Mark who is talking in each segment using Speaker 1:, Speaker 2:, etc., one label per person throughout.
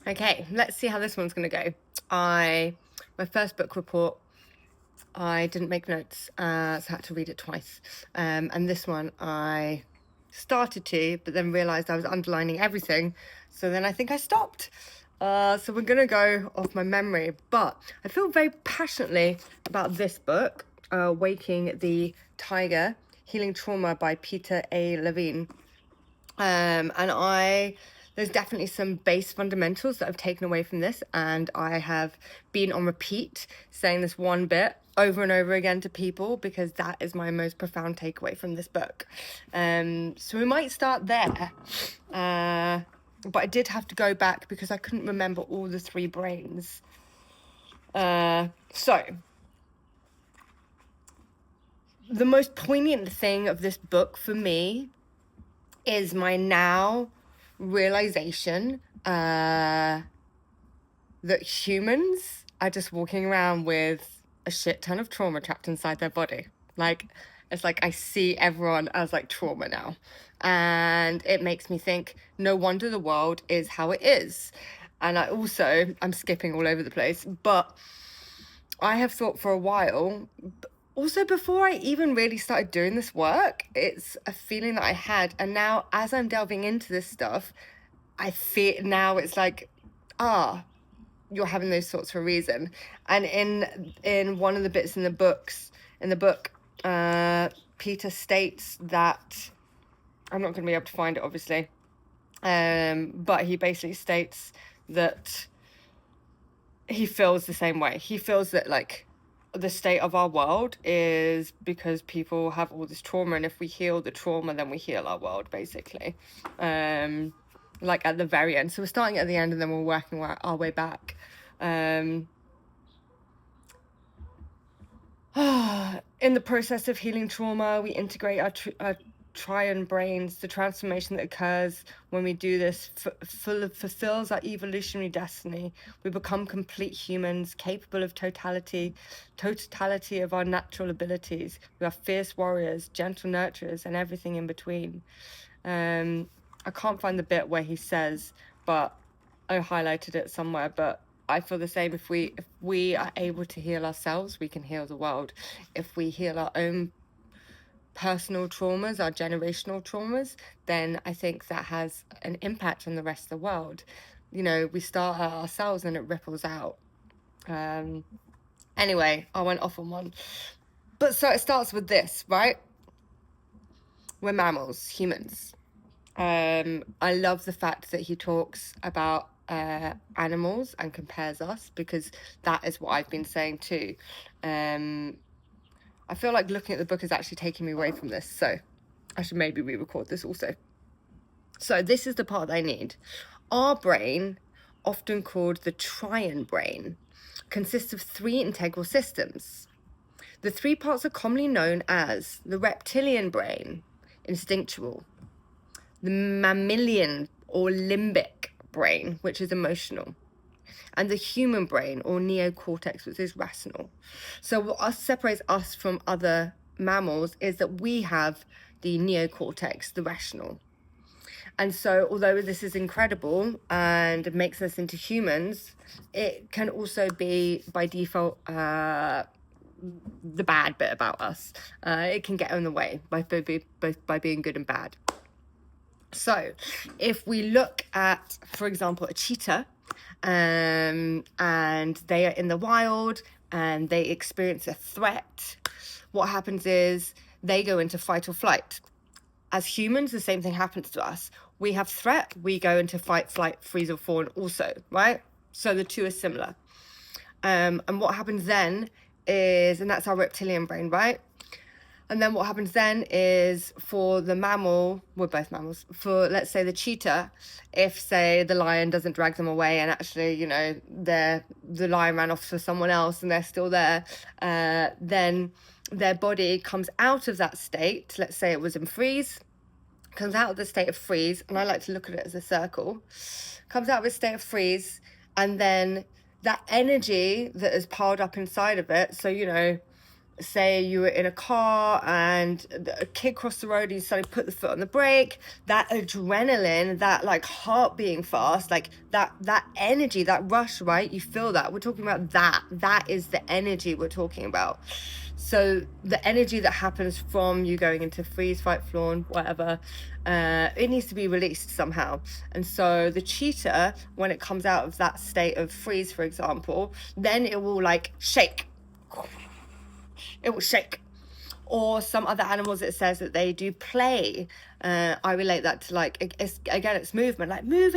Speaker 1: Okay, let's see how this one's going to go. My first book report, I didn't make notes, so I had to read it twice. And this one I started to, but then realised I was underlining everything. So then I think I stopped. So we're going to go off my memory. But I feel very passionately about this book, Waking the Tiger, Healing Trauma by Peter Lavin. There's definitely some base fundamentals that I've taken away from this, and I have been on repeat saying this one bit over and over again to people because that is my most profound takeaway from this book. So we might start there, but I did have to go back because I couldn't remember all the three brains. So the most poignant thing of this book for me is my now realization that humans are just walking around with a shit ton of trauma trapped inside their body. Like, it's like I see everyone as like trauma now. And it makes me think, no wonder the world is how it is. And I'm skipping all over the place, but I have thought for a while, also before I even really started doing this work, it's a feeling that I had. And now as I'm delving into this stuff, I feel now it's like, you're having those thoughts for a reason. And in one of the bits in the book, Peter states that, I'm not going to be able to find it obviously, but he basically states that he feels the same way. He feels that like the state of our world is because people have all this trauma, and if we heal the trauma, then we heal our world, basically. Like at the very end. So we're starting at the end and then we're working our way back. In the process of healing trauma, we integrate our triune brains. The transformation that occurs when we do this fulfills our evolutionary destiny. We become complete humans, capable of totality of our natural abilities. We are fierce warriors, gentle nurturers, and everything in between. I can't find the bit where he says, but I highlighted it somewhere, but I feel the same. If we are able to heal ourselves, we can heal the world. If we heal our own personal traumas, our generational traumas, then I think that has an impact on the rest of the world. You know, we start ourselves and it ripples out. Anyway, I went off on one. But so it starts with this, right? We're mammals, humans. I love the fact that he talks about animals and compares us, because that is what I've been saying too. I feel like looking at the book is actually taking me away from this, so I should maybe re-record this also. So this is the part I need. Our brain, often called the triune brain, consists of three integral systems. The three parts are commonly known as the reptilian brain, instinctual, the mammalian or limbic brain, which is emotional, and the human brain or neocortex, which is rational. So what separates us from other mammals is that we have the neocortex, the rational. And so although this is incredible and it makes us into humans, it can also be by default the bad bit about us. It can get in the way both by being good and bad. So if we look at, for example, a cheetah, and they are in the wild and they experience a threat, what happens is they go into fight or flight. As humans, the same thing happens to us. We have threat, we go into fight, flight, freeze, or fawn also, right? So the two are similar. And what happens then is, and that's our reptilian brain, right? And then what happens then is for the mammal, we're both mammals, for let's say the cheetah, if say the lion doesn't drag them away and actually, you know, the lion ran off to someone else and they're still there, then their body comes out of that state. Let's say it was in freeze, comes out of the state of freeze, and I like to look at it as a circle, comes out of a state of freeze, and then that energy that is piled up inside of it, so, you know, say you were in a car and a kid crossed the road and you suddenly put the foot on the brake, that adrenaline, that like heart beating fast, like that energy, that rush, right? You feel that. We're talking about that is the energy we're talking about. So the energy that happens from you going into freeze, fight, fawn, whatever, it needs to be released somehow. And so the cheetah, when it comes out of that state of freeze, for example, then it will like shake. It will shake. Or some other animals, it says that they do play. I relate that to like, it's movement, like move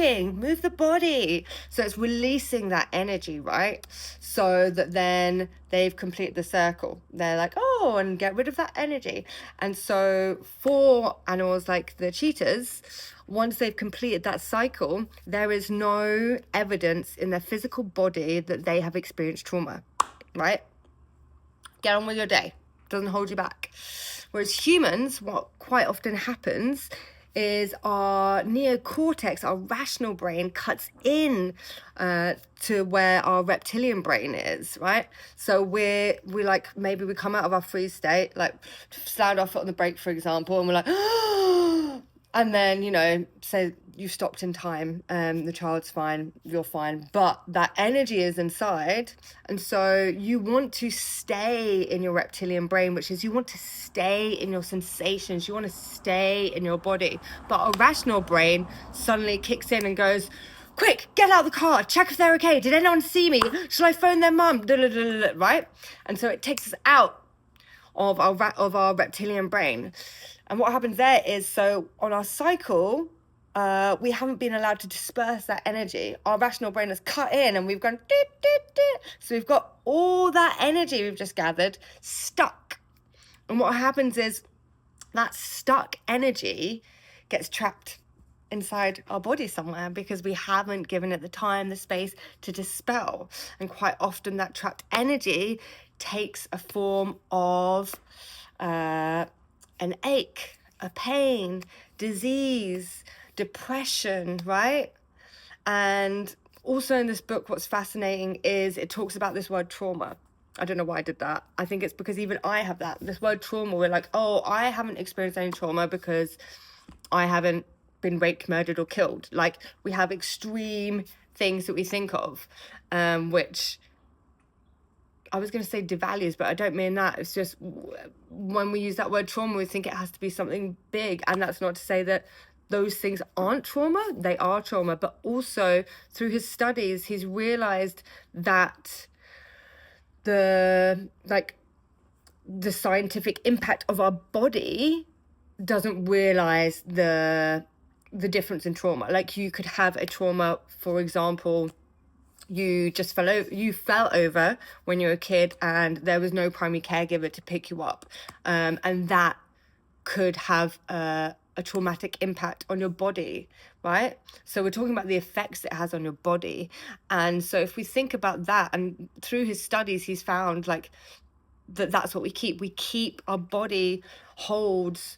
Speaker 1: the body. So it's releasing that energy, right? So that then they've completed the circle. They're like, oh, and get rid of that energy. And so for animals like the cheetahs, once they've completed that cycle, there is no evidence in their physical body that they have experienced trauma, right? Get on with your day. Doesn't hold you back. Whereas humans, what quite often happens is our neocortex, our rational brain, cuts in to where our reptilian brain is, right? So we like, maybe we come out of our freeze state, like slammed our foot on the brake, for example, and we're like, and then, you know, say you stopped in time, the child's fine, you're fine, but that energy is inside. And so you want to stay in your reptilian brain, which is you want to stay in your sensations, you want to stay in your body. But our rational brain suddenly kicks in and goes, quick, get out of the car, check if they're okay, did anyone see me, should I phone their mum, right? And so it takes us out of our reptilian brain. And what happens there is, so on our cycle, we haven't been allowed to disperse that energy. Our rational brain has cut in and we've gone, dit, dit, dit. So we've got all that energy we've just gathered stuck. And what happens is that stuck energy gets trapped inside our body somewhere because we haven't given it the time, the space to dispel. And quite often that trapped energy takes a form of an ache, a pain, disease, depression, right? And also in this book, what's fascinating is it talks about this word trauma. I don't know why I did that. I think it's because even I have that. This word trauma, we're like, oh, I haven't experienced any trauma because I haven't been raped, murdered, or killed. Like, we have extreme things that we think of, which I was going to say devalues, but I don't mean that. It's just when we use that word trauma, we think it has to be something big. And that's not to say that those things aren't trauma. They are trauma. But also through his studies, he's realized that the scientific impact of our body doesn't realize the difference in trauma. Like, you could have a trauma, for example, you fell over when you were a kid and there was no primary caregiver to pick you up, and that could have a traumatic impact on your body, right? So we're talking about the effects it has on your body. And so if we think about that, and through his studies he's found like that's what we keep our body holds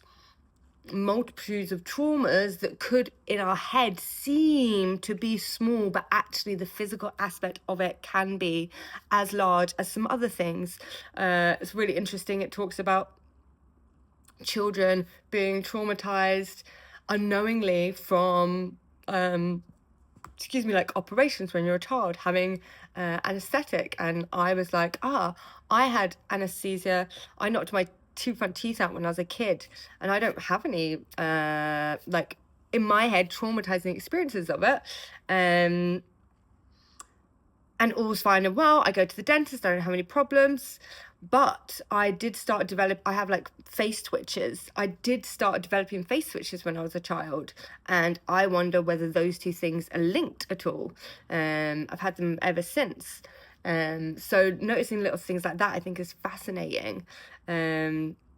Speaker 1: multitudes of traumas that could in our head seem to be small, but actually the physical aspect of it can be as large as some other things. It's really interesting. It talks about children being traumatized unknowingly from like operations when you're a child, having anesthetic. And I was like, I had anesthesia, I knocked my 2 front teeth out when I was a kid, and I don't have any like in my head traumatizing experiences of it, and all's fine and well. I go to the dentist, I don't have any problems, but I did start I have like face twitches. I did start developing face twitches when I was a child, and I wonder whether those two things are linked at all. I've had them ever since. So noticing little things like that I think is fascinating.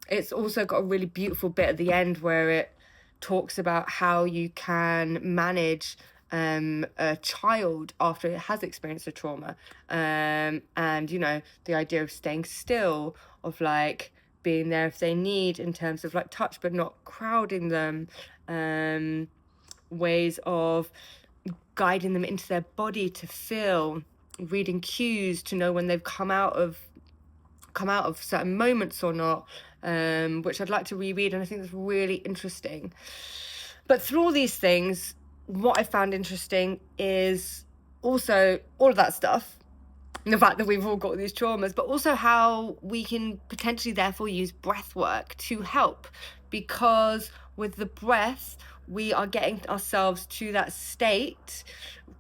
Speaker 1: It's also got a really beautiful bit at the end where it talks about how you can manage a child after it has experienced a trauma, and you know, the idea of staying still, of like being there if they need in terms of like touch but not crowding them, ways of guiding them into their body to feel, reading cues to know when they've come out of come out of certain moments or not, which I'd like to reread, and I think that's really interesting. But through all these things, what I found interesting is also all of that stuff, the fact that we've all got these traumas, but also how we can potentially therefore use breath work to help, because with the breath, we are getting ourselves to that state,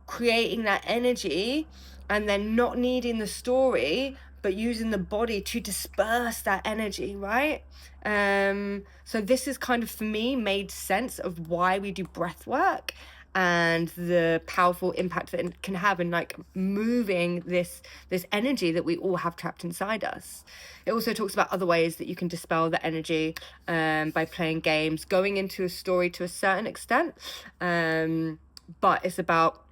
Speaker 1: creating that energy, and then not needing the story, but using the body to disperse that energy, right? So this is kind of, for me, made sense of why we do breath work and the powerful impact that it can have in like moving this energy that we all have trapped inside us. It also talks about other ways that you can dispel the energy by playing games, going into a story to a certain extent, but it's about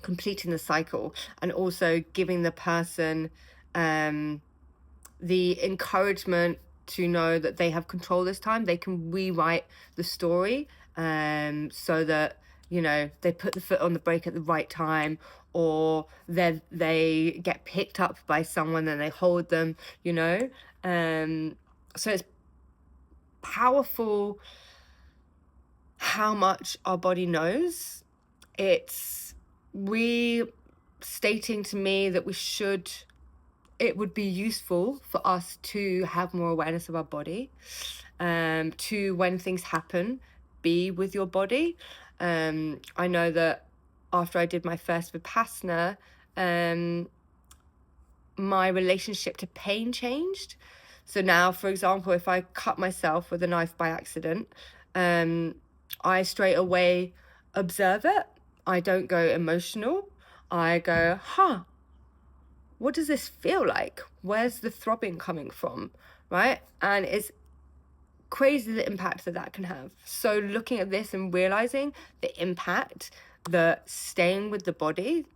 Speaker 1: completing the cycle and also giving the person the encouragement to know that they have control this time. They can rewrite the story so that, you know, they put the foot on the brake at the right time, or they get picked up by someone and they hold them, you know. So it's powerful how much our body knows. It's restating to me that it would be useful for us to have more awareness of our body, to, when things happen, be with your body. I know that after I did my first Vipassana, my relationship to pain changed. So now, for example, if I cut myself with a knife by accident, I straight away observe it. I don't go emotional. I go, what does this feel like? Where's the throbbing coming from, right? And it's crazy the impact that can have. So looking at this and realizing the impact that staying with the body,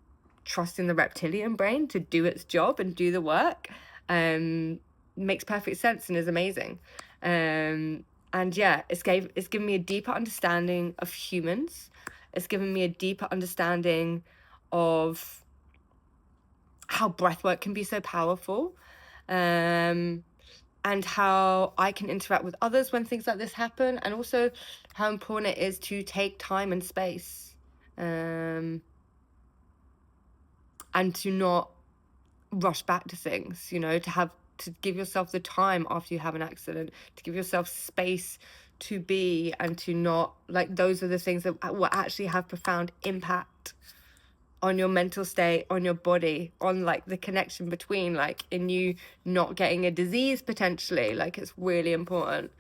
Speaker 1: trusting the reptilian brain to do its job and do the work, makes perfect sense and is amazing. And yeah, it's given me a deeper understanding of humans. It's given me a deeper understanding of how breathwork can be so powerful, and how I can interact with others when things like this happen, and also how important it is to take time and space, and to not rush back to things, you know, to give yourself the time after you have an accident, to give yourself space to be, and to not, like, those are the things that will actually have profound impact on your mental state, on your body, on like the connection between, like, in you not getting a disease potentially. Like, it's really important.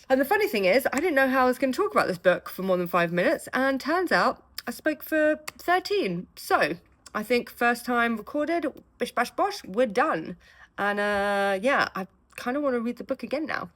Speaker 1: And the funny thing is, I didn't know how I was going to talk about this book for more than 5 minutes, and turns out I spoke for 13. So I think first time recorded, bish bash bosh, we're done. And yeah, I kind of want to read the book again now.